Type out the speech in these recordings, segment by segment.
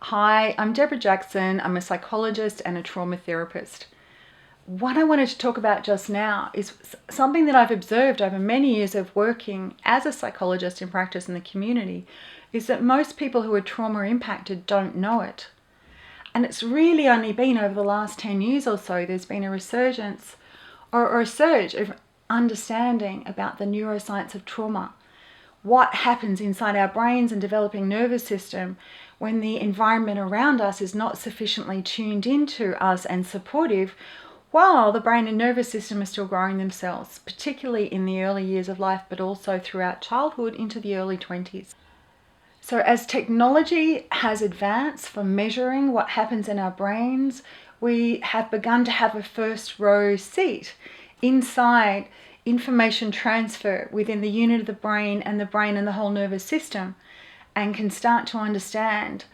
Hi, I'm Deborah Jackson. I'm a psychologist and a trauma therapist. What I wanted to talk about just now is something that I've observed over many years of working as a psychologist in practice in the community, is that most people who are trauma impacted don't know it. And it's really only been over the last 10 years or so, there's been a resurgence or a surge of understanding about the neuroscience of trauma. What happens inside our brains and developing nervous system when the environment around us is not sufficiently tuned into us and supportive, while the brain and nervous system are still growing themselves, particularly in the early years of life, but also throughout childhood into the early 20s. So as technology has advanced for measuring what happens in our brains, we have begun to have a first row seat inside information transfer within the unit of the brain and the whole nervous system, and can start to understand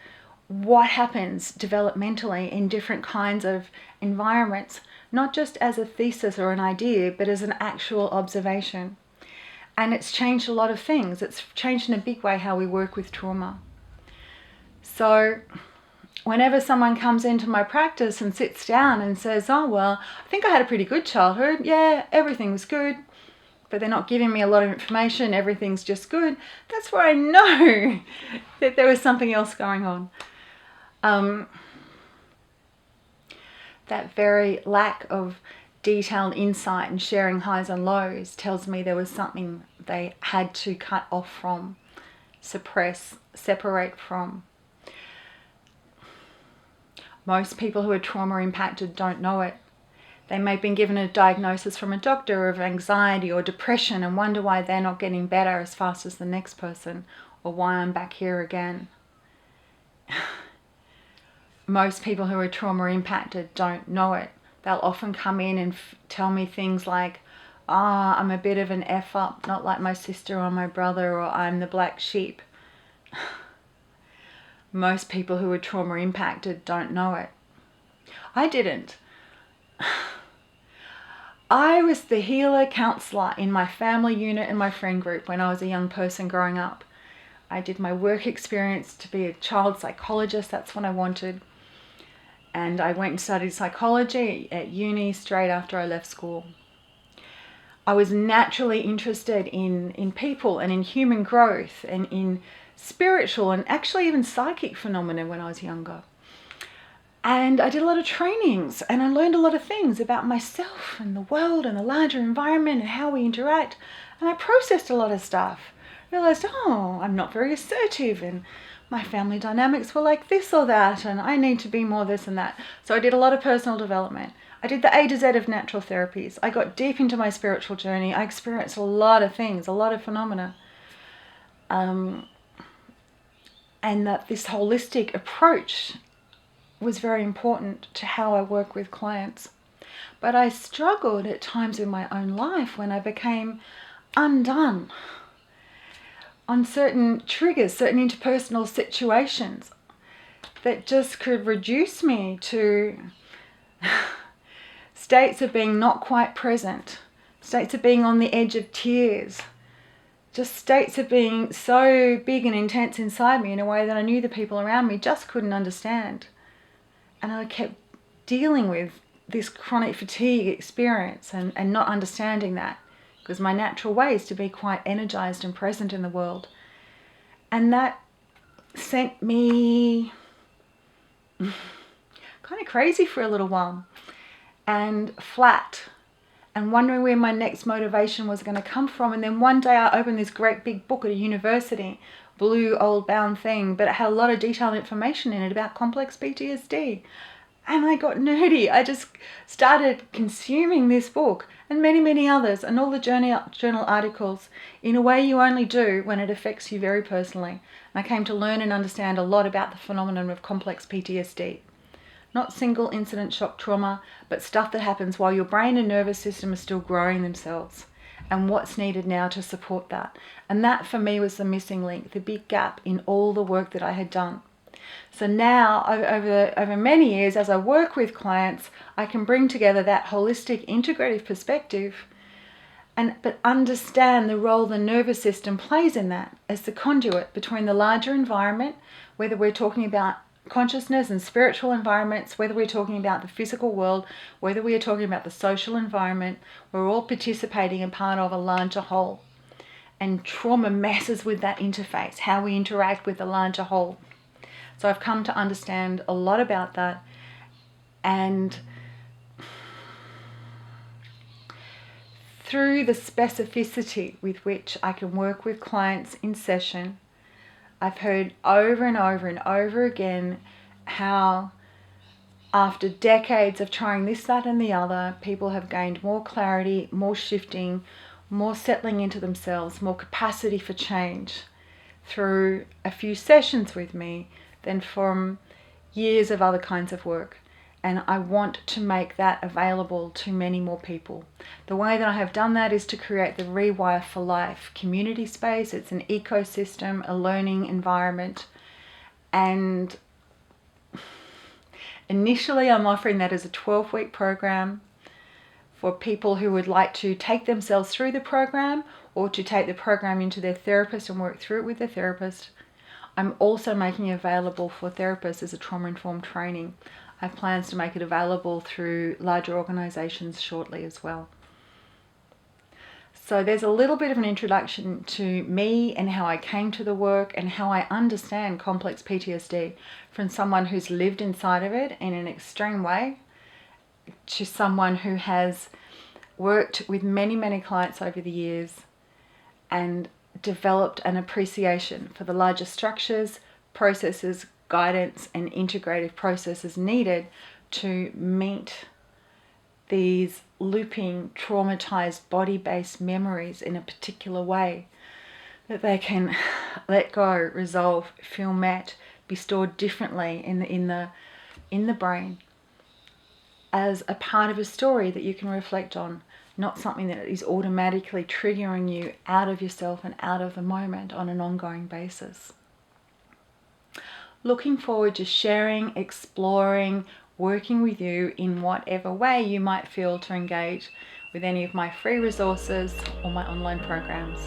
what happens developmentally in different kinds of environments, not just as a thesis or an idea, but as an actual observation. And it's changed a lot of things. It's changed in a big way how we work with trauma. So whenever someone comes into my practice and sits down and says, oh, well, I think I had a pretty good childhood. Yeah, everything was good, but they're not giving me a lot of information. Everything's just good. That's where I know that there was something else going on. That very lack of detailed insight and sharing highs and lows tells me there was something they had to cut off from, suppress, separate from. Most people who are trauma impacted don't know it. They may have been given a diagnosis from a doctor of anxiety or depression and wonder why they're not getting better as fast as the next person, or why I'm back here again. Most people who are trauma impacted don't know it. They'll often come in and tell me things like, I'm a bit of an F up, not like my sister or my brother, or I'm the black sheep. Most people who are trauma impacted don't know it. I didn't. I was the healer counselor in my family unit and my friend group when I was a young person growing up. I did my work experience to be a child psychologist. That's what I wanted. And I went and studied psychology at uni straight after I left school. I was naturally interested in people and in human growth and in spiritual and actually even psychic phenomena when I was younger. And I did a lot of trainings and I learned a lot of things about myself and the world and the larger environment and how we interact. And I processed a lot of stuff. Realized, I'm not very assertive and my family dynamics were like this or that and I need to be more this and that. So I did a lot of personal development. I did the A to Z of natural therapies. I got deep into my spiritual journey. I experienced a lot of things, a lot of phenomena. And that this holistic approach was very important to how I work with clients. But I struggled at times in my own life when I became undone on certain triggers, certain interpersonal situations that just could reduce me to states of being not quite present, states of being on the edge of tears, just states of being so big and intense inside me in a way that I knew the people around me just couldn't understand. And I kept dealing with this chronic fatigue experience and not understanding that, because my natural way is to be quite energized and present in the world. And that sent me kind of crazy for a little while and flat and wondering where my next motivation was going to come from. And then one day I opened this great big book at a university, blue old bound thing, but it had a lot of detailed information in it about complex PTSD. And I got nerdy. I just started consuming this book and many, many others and all the journal articles in a way you only do when it affects you very personally. And I came to learn and understand a lot about the phenomenon of complex PTSD. Not single incident shock trauma, but stuff that happens while your brain and nervous system are still growing themselves, and what's needed now to support that. And that for me was the missing link, the big gap in all the work that I had done. So now, over many years, as I work with clients, I can bring together that holistic, integrative perspective, but understand the role the nervous system plays in that as the conduit between the larger environment, whether we're talking about consciousness and spiritual environments, whether we're talking about the physical world, whether we are talking about the social environment, we're all participating in part of a larger whole. And trauma messes with that interface, how we interact with the larger whole. So I've come to understand a lot about that. And through the specificity with which I can work with clients in session, I've heard over and over and over again how after decades of trying this, that and the other, people have gained more clarity, more shifting, more settling into themselves, more capacity for change through a few sessions with me than from years of other kinds of work. And I want to make that available to many more people. The way that I have done that is to create the Rewire for Life community space. It's an ecosystem, a learning environment. And initially I'm offering that as a 12-week program for people who would like to take themselves through the program or to take the program into their therapist and work through it with their therapist. I'm also making it available for therapists as a trauma-informed training. I have plans to make it available through larger organisations shortly as well. So there's a little bit of an introduction to me and how I came to the work and how I understand complex PTSD from someone who's lived inside of it in an extreme way to someone who has worked with many, many clients over the years and developed an appreciation for the larger structures, processes, guidance and integrative processes needed to meet these looping, traumatized, body-based memories in a particular way that they can let go, resolve, feel met, be stored differently in the brain as a part of a story that you can reflect on, not something that is automatically triggering you out of yourself and out of the moment on an ongoing basis. Looking forward to sharing, exploring, working with you in whatever way you might feel to engage with any of my free resources or my online programs.